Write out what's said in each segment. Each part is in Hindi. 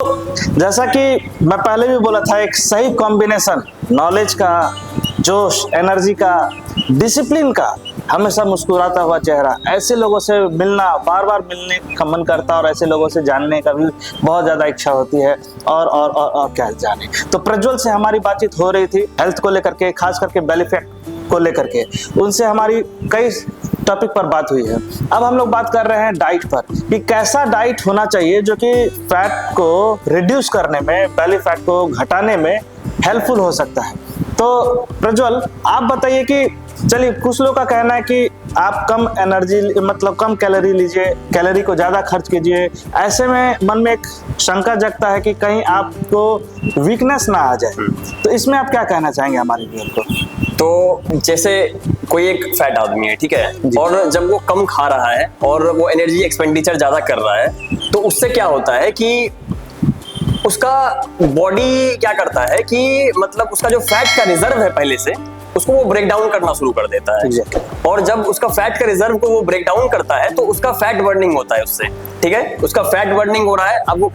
जैसा कि मैं पहले भी बोला था, एक सही कॉम्बिनेशन नॉलेज का, जोश, एनर्जी का, डिसिप्लिन का, हमेशा मुस्कुराता हुआ चेहरा, ऐसे लोगों से मिलना, बार बार मिलने का मन करता है और ऐसे लोगों से जानने का भी बहुत ज़्यादा इच्छा होती है। और क्या जाने। तो प्रज्वल से हमारी बातचीत हो रही थी हेल्थ को लेकर के, खास करके बेली फैट को लेकर के। उनसे हमारी कई टॉपिक पर बात हुई है। अब हम लोग बात कर रहे हैं डाइट पर, कि कैसा डाइट होना चाहिए जो कि फैट को रिड्यूस करने में, बेली फैट को घटाने में हेल्पफुल हो सकता है। तो प्रज्वल, आप बताइए कि चलिए, कुछ लोगों का कहना है कि आप कम एनर्जी, मतलब कम कैलोरी लीजिए, कैलोरी को ज़्यादा खर्च कीजिए। ऐसे में मन में एक शंका जगता है कि कहीं आपको वीकनेस ना आ जाए। तो इसमें आप क्या कहना चाहेंगे हमारे व्यूअर को? तो जैसे कोई एक फैट आदमी है, ठीक है, और जब वो कम खा रहा है और वो एनर्जी एक्सपेंडिचर ज्यादा कर रहा है, तो उससे क्या होता है कि उसका बॉडी क्या करता है कि मतलब उसका जो फैट का रिजर्व है पहले से, उसको वो ब्रेक डाउन करना शुरू कर देता है। और जब उसका फैट का रिजर्व को वो ब्रेक डाउन करता है तो उसका फैट बर्निंग होता है उससे, ठीक है, उसका फैट बर्निंग हो रहा है। अब वो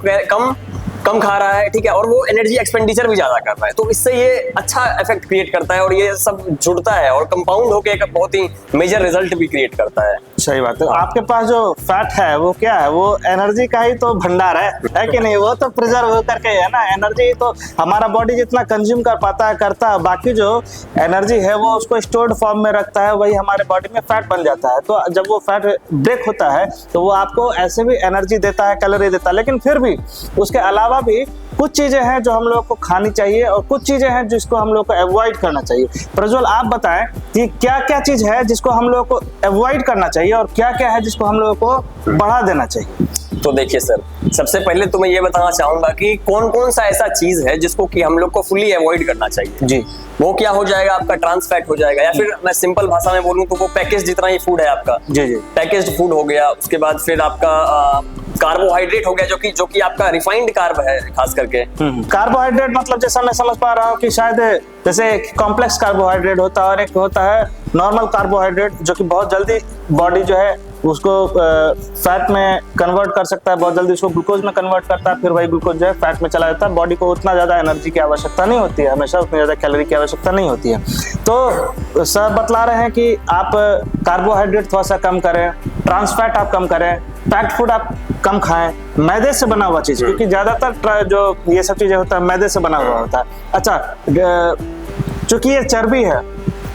कम खा रहा है, ठीक है, और वो एनर्जी एक्सपेंडिचर भी ज्यादा कर रहा है, तो इससे ये अच्छा इफेक्ट क्रिएट करता है और ये सब जुड़ता है और कंपाउंड होकर एक बहुत ही मेजर रिजल्ट भी क्रिएट करता है। सही बात है। आपके पास जो फैट है वो क्या है? वो एनर्जी का ही तो भंडार है कि नहीं? वो तो प्रिजर्व करके है ना। एनर्जी तो हमारा बॉडी जितना कंज्यूम कर पाता है करता है, बाकी जो एनर्जी है वो उसको स्टोर्ड फॉर्म में रखता है, वही हमारे बॉडी में फैट बन जाता है। तो जब वो फैट ब्रेक होता है तो वो आपको ऐसे भी एनर्जी देता है, कैलोरी देता है, लेकिन फिर भी उसके अलावा भी कुछ चीजें हैं जो हम लोग को खानी चाहिए और कुछ चीजें हैं जिसको हम लोग को अवॉइड करना चाहिए। प्रज्वल, आप बताएं कि क्या क्या चीज है जिसको हम लोग को अवॉइड करना चाहिए और क्या क्या है जिसको हम लोग को बढ़ा देना चाहिए? तो देखिए सर, सबसे पहले तो मैं ये बताना चाहूंगा कि कौन कौन सा ऐसा चीज है जिसको कि हम लोग को फुली अवॉइड करना चाहिए जी। वो क्या हो जाएगा? आपका ट्रांस फैट हो जाएगा, या फिर मैं सिंपल भाषा में बोलूं तो वो पैकेज जितना ही फूड है आपका जी जी, पैकेज्ड फूड हो गया। उसके बाद फिर आपका कार्बोहाइड्रेट हो गया, जो कि आपका रिफाइंड कार्ब है खास करके। कार्बोहाइड्रेट मतलब जैसा मैं समझ पा रहा हूँ कि शायद जैसे कॉम्प्लेक्स कार्बोहाइड्रेट होता है और एक होता है नॉर्मल कार्बोहाइड्रेट, जो कि बहुत जल्दी बॉडी जो है उसको फैट में कन्वर्ट कर सकता है, बहुत जल्दी उसको ग्लूकोज में कन्वर्ट करता है, फिर वही ग्लूकोज जो है फैट में चला जाता है। बॉडी को उतना ज़्यादा एनर्जी की आवश्यकता नहीं होती है, हमेशा उतनी ज़्यादा कैलोरी की आवश्यकता नहीं होती है। तो सर बतला रहे हैं कि आप कार्बोहाइड्रेट थोड़ा सा कम करें, ट्रांस फैट आप कम करें, पैक्ड फूड आप कम खाएं, मैदे से बना हुआ चीज़, क्योंकि ज़्यादातर जो ये सब चीज़ें होता है मैदे से बना हुआ होता है। अच्छा, चूँकि ये चर्बी है,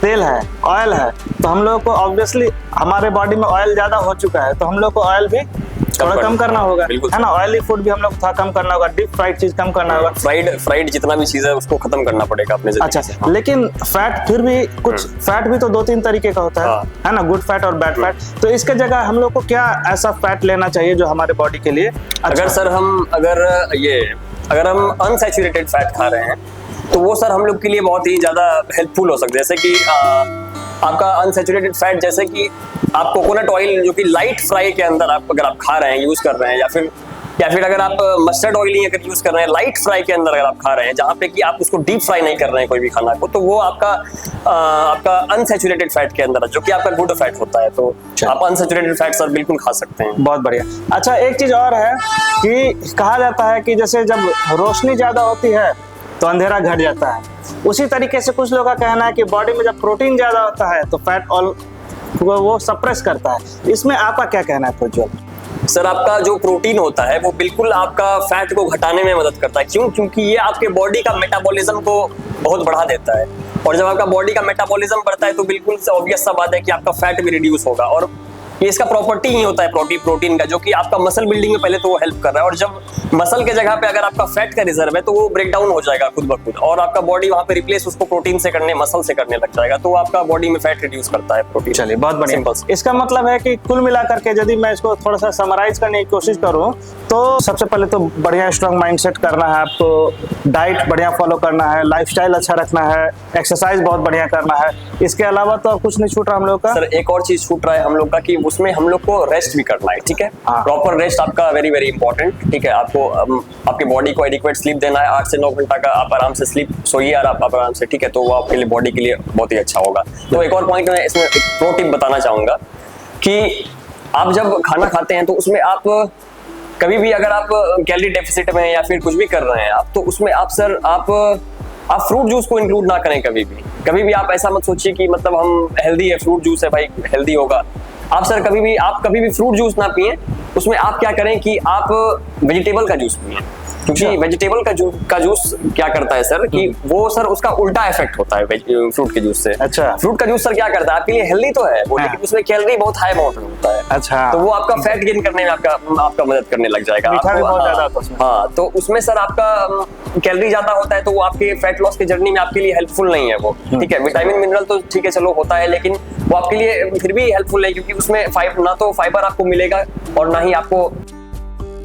तेल है, ऑयल है, तो हम लोग को ऑब्वियसली हमारे बॉडी में ऑयल ज्यादा हो चुका है, तो हम लोग को ऑयल भी थोड़ा कम करना होगा, है ना। ऑयली फूड भी हम लोग थोड़ा कम करना होगा, डीप फ्राइड चीज कम करना होगा, फ्राइड जितना भी चीज है उसको खत्म करना पड़ेगा अपने ज़रिए। अच्छा, लेकिन फैट फिर भी कुछ फैट भी तो 2-3 तरीके का होता है ना, गुड फैट और बैड फैट। तो इसके जगह हम लोग को क्या ऐसा फैट लेना चाहिए जो हमारे बॉडी के लिए अच्छा? अगर हम अनसैचुरेटेड फैट खा रहे हैं तो वो सर हम लोग के लिए बहुत ही ज्यादा हेल्पफुल हो सकते हैं। जैसे कि आपका अनसैचुरेटेड फैट, जैसे कि आप कोकोनट ऑयल जो कि लाइट फ्राई के अंदर अगर आप खा रहे हैं, यूज कर रहे हैं, या फिर अगर आप मस्टर्ड ऑयल ही अगर यूज कर रहे हैं लाइट फ्राई के अंदर अगर आप खा रहे हैं, जहाँ पे कि आप उसको डीप फ्राई नहीं कर रहे हैं कोई भी खाना को, तो वो आपका अनसैचुरेटेड फैट के अंदर है, जो कि आपका गुड फैट होता है। तो आप अनसैचुरेटेड फैट सर बिल्कुल खा सकते हैं। बहुत बढ़िया। अच्छा, एक चीज और है कि कहा जाता है कि जैसे जब रोशनी ज्यादा होती है तो अंधेरा घट जाता है, उसी तरीके से कुछ लोगों का कहना है कि बॉडी में जब प्रोटीन ज्यादा होता है तो फैट ऑल वो सप्रेस करता है। इसमें आपका क्या कहना है प्रज्वल? सर, आपका जो प्रोटीन होता है वो बिल्कुल आपका फैट को घटाने में मदद करता है। क्योंकि ये आपके बॉडी का मेटाबॉलिज्म को बहुत बढ़ा देता है, और जब आपका बॉडी का मेटाबॉलिज्म बढ़ता है तो बिल्कुल ऑब्वियस सा बात है कि आपका फैट भी रिड्यूस होगा। और ये इसका प्रॉपर्टी ही होता है प्रोटीन का, जो कि आपका मसल बिल्डिंग में पहले तो वो हेल्प कर रहा है, और जब मसल के जगह पे अगर आपका फैट का रिजर्व है तो वो ब्रेक डाउन हो जाएगा खुद ब खुद, और आपका बॉडी वहां पे रिप्लेस उसको प्रोटीन से करने, मसल से करने लग जाएगा, तो आपका बॉडी में फैट रिड्यूस करता है प्रोटीन। चलिए, बहुत बढ़िया। इसका मतलब है कि कुल मिलाकर के यदि मैं इसको थोड़ा सा समराइज करने की कोशिश करूं तो सबसे पहले तो बढ़िया स्ट्रॉन्ग माइंडसेट करना है आपको, डाइट बढ़िया फॉलो करना है, लाइफस्टाइल अच्छा रखना है, एक्सरसाइज बहुत बढ़िया करना है। इसके अलावा तो कुछ नहीं छूट रहा हम लोग का। सर, एक और चीज छूट रहा है हम लोग का कि उसमें हम लोग को रेस्ट भी करना है, ठीक है। प्रॉपर रेस्ट आपका वेरी वेरी इंपॉर्टेंट, ठीक है। आपको आपकी बॉडी को एडिक्वेट स्लीप देना है, 8 से 9 घंटा का आप आराम से स्लीप सोइए और आप आराम से, ठीक है, तो वो आपके लिए बॉडी के लिए बहुत ही अच्छा होगा। तो एक और पॉइंट मैं इसमें एक प्रो टिप बताना चाहूंगा कि आप जब खाना खाते हैं तो उसमें आप कभी भी अगर आप कैलोरी डेफिसिट में या फिर कुछ भी कर रहे हैं आप, तो उसमें आप सर आप फ्रूट जूस को इंक्लूड ना करें कभी भी आप ऐसा मत सोचिए कि मतलब हम हेल्दी है, फ्रूट जूस है भाई हेल्दी होगा। आप सर कभी भी फ्रूट जूस ना पिए, उसमें आप क्या करें कि आप वेजिटेबल का जूस पिए, क्योंकि वेजिटेबल का जूस क्या करता है सर कि वो सर उसका उल्टा इफेक्ट होता है फ्रूट के जूस से। अच्छा। फ्रूट का जूस सर क्या करता है, आपके लिए हेल्दी तो है वो, लेकिन उसमें कैलोरी बहुत हाई अमाउंट में होता है। अच्छा। तो वो आपका फैट गेन करने में आपका मदद करने लग जाएगा। मीठा भी बहुत ज्यादा होता है उसमें। हाँ, तो उसमें सर आपका कैलोरी ज्यादा होता है, तो वो आपके फैट लॉस की जर्नी में आपके लिए हेल्पफुल नहीं है वो। ठीक है, विटामिन मिनरल तो ठीक है चलो होता है, लेकिन वो आपके लिए फिर भी हेल्पफुल नहीं, क्योंकि उसमें ना तो फाइबर आपको मिलेगा और ना ही आपको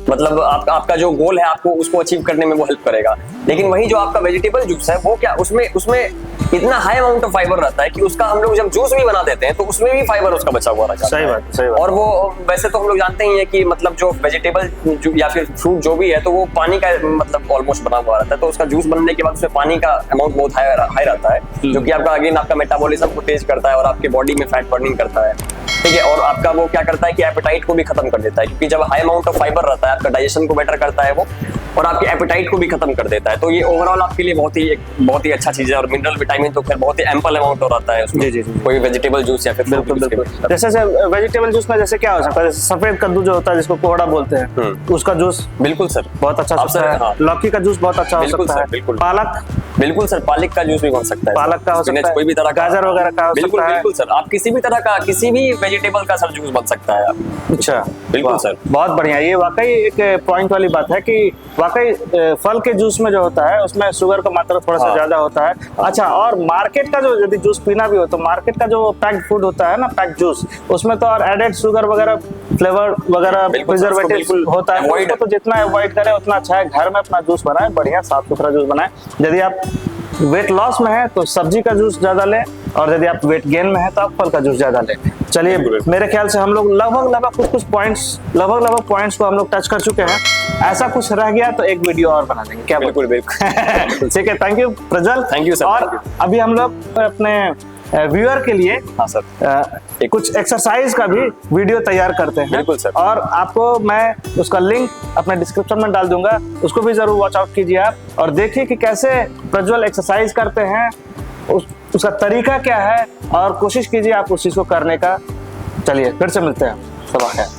मतलब आपका जो गोल है आपको उसको अचीव करने में वो हेल्प करेगा। लेकिन वही जो आपका वेजिटेबल जूस है वो क्या, उसमें इतना हाई अमाउंट ऑफ फाइबर रहता है कि उसका हम लोग जब जूस भी बना देते हैं तो उसमें भी फाइबर उसका बचा हुआ रहता है। सही बात। और वो वैसे तो हम लोग जानते ही है कि मतलब जो वेजिटेबल या फिर फ्रूट जो भी है तो वो पानी का मतलब ऑलमोस्ट बना हुआ रहता है, तो उसका जूस बनने के बाद उसमें पानी का अमाउंट बहुत हाई रहता है, जो कि आपका मेटाबॉलिज्म को तेज करता है और आपके बॉडी में फैट बर्निंग करता है। ठीक है, और आपका वो क्या करता है कि एपेटाइट को भी खत्म कर देता है, क्योंकि जब हाई अमाउंट ऑफ फाइबर रहता है आपका डाइजेशन को बेटर करता है वो, और आपके एपेटाइट को भी खत्म कर देता है। तो ये ओवरऑल आपके लिए बहुत ही अच्छा चीज है। और मिनरल विटामिन तो फिर बहुत ही एम्पल अमाउंट हो रहता है उसमें। जी। कोई वेजिटेबल जूस या फिर बिल्कुल। जैसे वेजिटेबल जूस में जैसे क्या हो सकता है, सफेद कद्दू जो होता है जिसको कोहड़ा बोलते हैं, उसका जूस बिल्कुल सर बहुत अच्छा हो सकता है। हाँ। लौकी का जूस बहुत अच्छा हो सकता है। बिल्कुल। पालक, बिल्कुल सर, पालक का जूस भी बन सकता है। पालक का हो सकता है, कोई भी तरह का, गाजर वगैरह का हो सकता है। बिल्कुल सर, आप किसी भी तरह का किसी भी वेजिटेबल का सर जूस बन सकता है। अच्छा, बिल्कुल सर, बहुत बढ़िया। ये वाकई एक पॉइंट वाली बात है कि वाकई फल के जूस में जो होता है उसमें शुगर का मात्रा थोड़ा सा ज्यादा होता है। अच्छा, और मार्केट का जो यदि जूस पीना भी हो तो मार्केट का जो पैक्ड फूड होता है ना, पैक्ड जूस, उसमें तो और एडेड शुगर वगैरह, फ्लेवर वगैरह, प्रिजर्वेटिव होता है, उसको तो जितना अवॉइड करें उतना अच्छा है। घर में अपना जूस बनाए, बढ़िया साफ सुथरा जूस बनाए। यदि आप वेट लॉस में है तो सब्जी का जूस ज्यादा लें, और यदि आप वेट गेन में है तो आप फल का जूस ज्यादा लें। चलिए, मेरे ख्याल से हम लोग लगभग कुछ पॉइंट्स को हम लोग टच कर चुके हैं। ऐसा कुछ रह गया तो एक वीडियो और बना देंगे, क्या? बिल्कुल। ठीक है, thank you Prajwal. Thank you sir. और अभी हम लोग अपने व्यूअर के लिए हाँ सर कुछ एक्सरसाइज का भी वीडियो तैयार करते हैं। बिल्कुल सर। और आपको मैं उसका लिंक अपने डिस्क्रिप्शन में डाल दूंगा, उसको भी जरूर वॉच आउट कीजिए आप, और देखिए कि कैसे प्रज्वल एक्सरसाइज करते हैं, उसका तरीका क्या है, और कोशिश कीजिए आप उस चीज को करने का। चलिए, फिर से मिलते हैं। सुबह खैर।